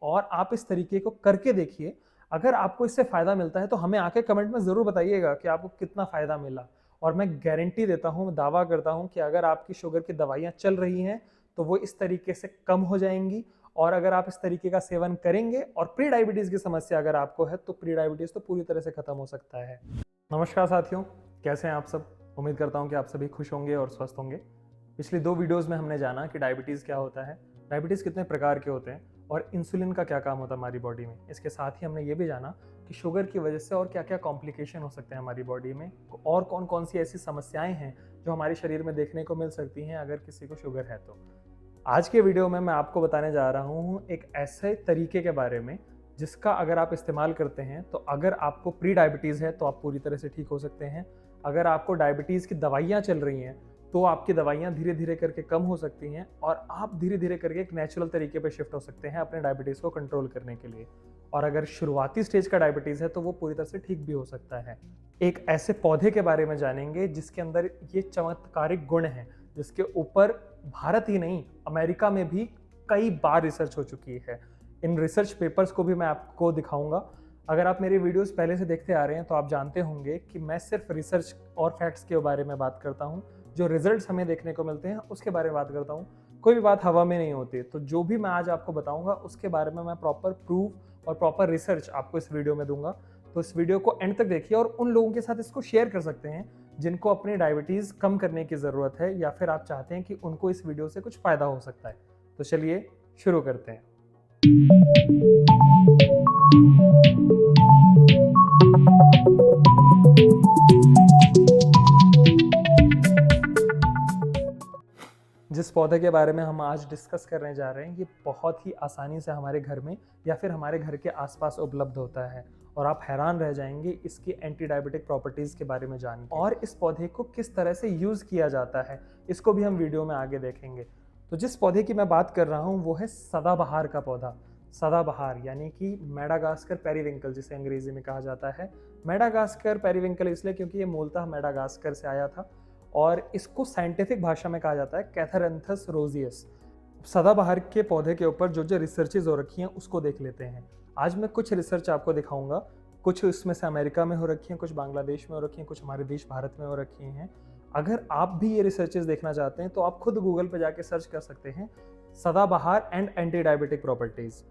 और आप इस तरीके को करके देखिए। अगर आपको इससे फ़ायदा मिलता है तो हमें आके कमेंट में ज़रूर बताइएगा कि आपको कितना फ़ायदा मिला। और मैं गारंटी देता हूँ, दावा करता हूँ कि अगर आपकी शुगर की दवाइयाँ चल रही हैं तो वो इस तरीके से कम हो जाएंगी। और अगर आप इस तरीके का सेवन करेंगे और प्री डायबिटीज़ की समस्या अगर आपको है तो प्री डायबिटीज़ तो पूरी तरह से खत्म हो सकता है। नमस्कार साथियों, कैसे हैं आप सब? उम्मीद करता हूं कि आप सभी खुश होंगे और स्वस्थ होंगे। पिछली 2 वीडियोस में हमने जाना कि डायबिटीज़ क्या होता है, डायबिटीज़ कितने प्रकार के होते हैं और इंसुलिन का क्या काम होता है हमारी बॉडी में। इसके साथ ही हमने ये भी जाना कि शुगर की वजह से और क्या-क्या कॉम्प्लिकेशन हो सकते हैं हमारी बॉडी में और कौन-कौन सी ऐसी समस्याएं हैं जो हमारे शरीर में देखने को मिल सकती हैं अगर किसी को शुगर है तो। आज के वीडियो में मैं आपको बताने जा रहा हूँ एक ऐसे तरीके के बारे में जिसका अगर आप इस्तेमाल करते हैं तो अगर आपको प्री डायबिटीज़ है तो आप पूरी तरह से ठीक हो सकते हैं। अगर आपको डायबिटीज़ की दवाइयाँ चल रही हैं तो आपकी दवाइयाँ धीरे धीरे करके कम हो सकती हैं और आप धीरे धीरे करके एक नेचुरल तरीके पे शिफ्ट हो सकते हैं अपने डायबिटीज़ को कंट्रोल करने के लिए। और अगर शुरुआती स्टेज का डायबिटीज़ है तो वो पूरी तरह से ठीक भी हो सकता है। एक ऐसे पौधे के बारे में जानेंगे जिसके अंदर ये चमत्कारिक गुण हैं, जिसके ऊपर भारत ही नहीं अमेरिका में भी कई बार रिसर्च हो चुकी है। इन रिसर्च पेपर्स को भी मैं आपको दिखाऊंगा। अगर आप मेरे वीडियोस पहले से देखते आ रहे हैं तो आप जानते होंगे कि मैं सिर्फ रिसर्च और फैक्ट्स के बारे में बात करता हूं। जो रिजल्ट्स हमें देखने को मिलते हैं उसके बारे में बात करता हूं। कोई भी बात हवा में नहीं होती। तो जो भी मैं आज आपको बताऊंगा उसके बारे में मैं प्रॉपर प्रूफ और प्रॉपर रिसर्च आपको इस वीडियो में दूंगा। तो इस वीडियो को एंड तक देखिए और उन लोगों के साथ इसको शेयर कर सकते हैं जिनको अपनी डायबिटीज़ कम करने की ज़रूरत है या फिर आप चाहते हैं कि उनको इस वीडियो से कुछ फ़ायदा हो सकता है। तो चलिए शुरू करते हैं। जिस पौधे के बारे में हम आज डिस्कस करने जा रहे हैं ये बहुत ही आसानी से हमारे घर में या फिर हमारे घर के आसपास उपलब्ध होता है और आप हैरान रह जाएंगे इसकी एंटी डायबिटिक प्रॉपर्टीज़ के बारे में जान के। और इस पौधे को किस तरह से यूज़ किया जाता है इसको भी हम वीडियो में आगे देखेंगे। तो जिस पौधे की मैं बात कर रहा हूँ वो है सदाबहार का पौधा। सदाबहार यानी कि मेडागास्कर पेरीविंकल जिसे अंग्रेजी में कहा जाता है। मेडागास्कर पेरीविंकल इसलिए क्योंकि ये मूलतः मेडागास्कर से आया था और इसको साइंटिफिक भाषा में कहा जाता है कैथरैंथस रोजियस। सदाबहार के पौधे के ऊपर जो जो रिसर्चेज हो रखी हैं उसको देख लेते हैं। आज मैं कुछ रिसर्च आपको दिखाऊंगा। कुछ इसमें से अमेरिका में हो रखी हैं, कुछ बांग्लादेश में हो रखी हैं, कुछ हमारे देश भारत में हो रखी हैं। अगर आप भी ये रिसर्चेज देखना चाहते हैं तो आप खुद गूगल पर जाके सर्च कर सकते हैं सदाबहार एंड एंटी डायबिटिक प्रॉपर्टीज।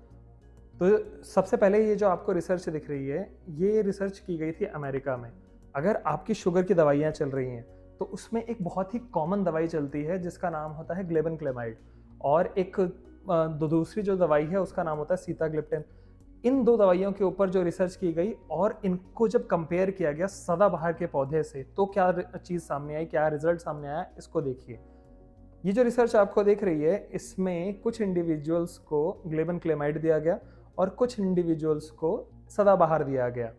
तो सबसे पहले ये जो आपको रिसर्च दिख रही है ये रिसर्च की गई थी अमेरिका में। अगर आपकी शुगर की दवाइयाँ चल रही हैं तो उसमें एक बहुत ही कॉमन दवाई चलती है जिसका नाम होता है ग्लेबेनक्लेमाइड और एक दूसरी जो दवाई है उसका नाम होता है सीताग्लिप्टिन। इन 2 दवाइयों के ऊपर जो रिसर्च की गई और इनको जब कंपेयर किया गया सदाबहार के पौधे से तो क्या चीज़ सामने आई, क्या रिजल्ट सामने आया, इसको देखिए। ये जो रिसर्च आपको देख रही है इसमें कुछ इंडिविजुअल्स को ग्लेबेनक्लेमाइड दिया गया और कुछ इंडिविजुअल्स को सदाबहार दिया गया।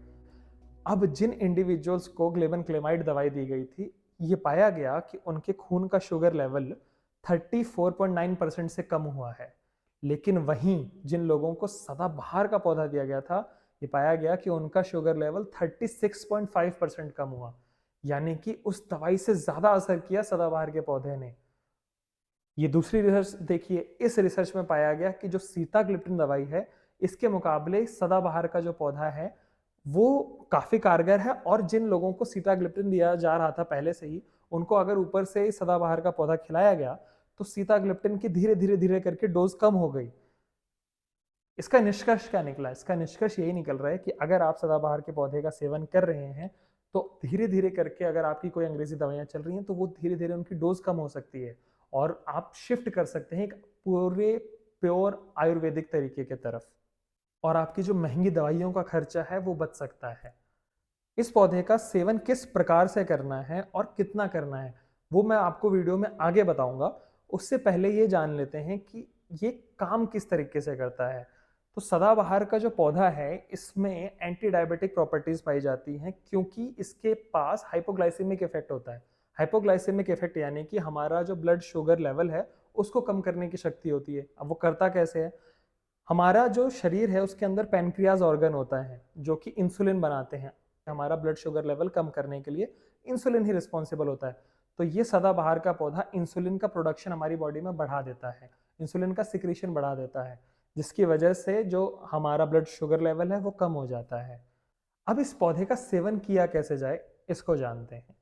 अब जिन इंडिविजुअल्स को ग्लेबेनक्लेमाइड दवाई दी गई थी ये पाया गया कि उनके खून का शुगर लेवल 34.9% से कम हुआ है। लेकिन वहीं जिन लोगों को सदाबहार का पौधा दिया गया था ये पाया गया कि उनका शुगर लेवल 36.5% कम हुआ। यानी कि उस दवाई से ज्यादा असर किया सदाबहार के पौधे ने। ये दूसरी रिसर्च देखिए। इस रिसर्च में पाया गया कि जो सीताग्लिप्टिन दवाई है इसके मुकाबले सदाबहार का जो पौधा है वो काफी कारगर है और जिन लोगों को सीताग्लिप्टिन दिया जा रहा था पहले से ही उनको अगर ऊपर से सदाबहार का पौधा खिलाया गया तो सीताग्लिप्टिन की धीरे धीरे धीरे करके डोज कम हो गई। इसका निष्कर्ष क्या निकला? इसका निष्कर्ष यही निकल रहा है कि अगर आप सदाबहार के पौधे का सेवन कर रहे हैं तो धीरे धीरे करके अगर आपकी कोई अंग्रेजी दवाइयां चल रही हैं तो वो धीरे धीरे उनकी डोज कम हो सकती है और आप शिफ्ट कर सकते हैं एक पूरे प्योर आयुर्वेदिक तरीके की तरफ और आपकी जो महंगी दवाइयों का खर्चा है वो बच सकता है। इस पौधे का सेवन किस प्रकार से करना है और कितना करना है वो मैं आपको वीडियो में आगे बताऊंगा। उससे पहले ये जान लेते हैं कि ये काम किस तरीके से करता है। तो सदाबहार का जो पौधा है इसमें एंटी डायबिटिक प्रॉपर्टीज पाई जाती हैं क्योंकि इसके पास हाइपोग्लाइसेमिक इफेक्ट होता है। हाइपोग्लाइसेमिक इफेक्ट यानी कि हमारा जो ब्लड शुगर लेवल है उसको कम करने की शक्ति होती है। अब वो करता कैसे है? हमारा जो शरीर है उसके अंदर पैनक्रियाज ऑर्गन होता है जो कि इंसुलिन बनाते हैं। हमारा ब्लड शुगर लेवल कम करने के लिए इंसुलिन ही रिस्पॉन्सिबल होता है। तो ये सदाबहार का पौधा इंसुलिन का प्रोडक्शन हमारी बॉडी में बढ़ा देता है, इंसुलिन का सिक्रीशन बढ़ा देता है। जिसकी वजह से जो हमारा ब्लड शुगर लेवल है वो कम हो जाता है। अब इस पौधे का सेवन किया कैसे जाए, इसको जानते हैं।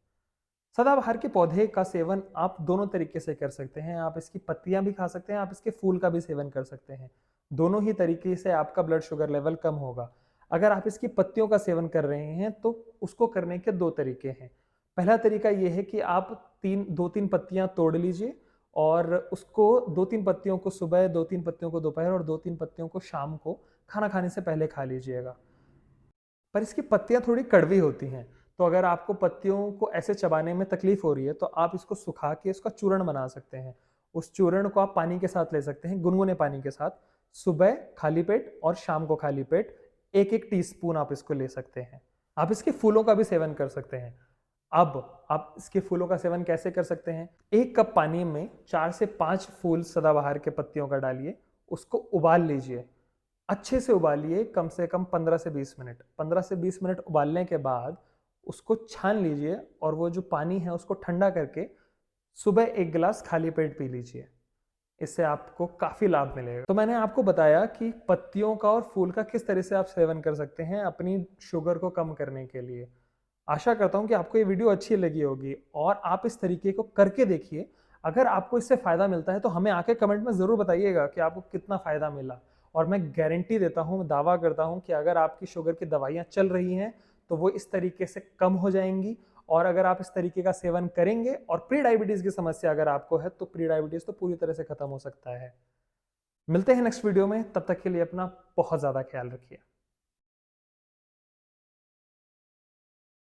सदाबहार के पौधे का सेवन आप दोनों तरीके से कर सकते हैं। आप इसकी पत्तियां भी खा सकते हैं, आप इसके फूल का भी सेवन कर सकते हैं। दोनों ही तरीके से आपका ब्लड शुगर लेवल कम होगा। अगर आप इसकी पत्तियों का सेवन कर रहे हैं तो उसको करने के दो तरीके हैं। पहला तरीका यह है कि आप दो तीन पत्तियां तोड़ लीजिए और उसको दो तीन पत्तियों को सुबह, दो तीन पत्तियों को दोपहर और दो तीन पत्तियों को शाम को खाना खाने से पहले खा लीजिएगा। पर इसकी पत्तियां थोड़ी कड़वी होती हैं, तो अगर आपको पत्तियों को ऐसे चबाने में तकलीफ हो रही है तो आप इसको सुखा के इसका चूर्ण बना सकते हैं। उस चूर्ण को आप पानी के साथ ले सकते हैं, गुनगुने पानी के साथ। सुबह खाली पेट और शाम को खाली पेट एक एक टीस्पून आप इसको ले सकते हैं। आप इसके फूलों का भी सेवन कर सकते हैं। अब आप इसके फूलों का सेवन कैसे कर सकते हैं? एक कप पानी में 4 से 5 फूल सदाबहार के पत्तियों का डालिए, उसको उबाल लीजिए। अच्छे से उबालिए, कम से कम 15 से 20 मिनट। 15 से 20 मिनट उबालने के बाद उसको छान लीजिए और वो जो पानी है उसको ठंडा करके सुबह एक गिलास खाली पेट पी लीजिए। इससे आपको काफ़ी लाभ मिलेगा। तो मैंने आपको बताया कि पत्तियों का और फूल का किस तरह से आप सेवन कर सकते हैं अपनी शुगर को कम करने के लिए। आशा करता हूँ कि आपको ये वीडियो अच्छी लगी होगी और आप इस तरीके को करके देखिए। अगर आपको इससे फ़ायदा मिलता है तो हमें आके कमेंट में ज़रूर बताइएगा कि आपको कितना फ़ायदा मिला। और मैं गारंटी देता हूँ, दावा करता हूँ कि अगर आपकी शुगर की दवाइयाँ चल रही हैं तो वो इस तरीके से कम हो जाएंगी। और अगर आप इस तरीके का सेवन करेंगे और प्री डायबिटीज़ की समस्या अगर आपको है तो प्री डायबिटीज़ तो पूरी तरह से खत्म हो सकता है। मिलते हैं नेक्स्ट वीडियो में, तब तक के लिए अपना बहुत ज़्यादा ख्याल रखिए।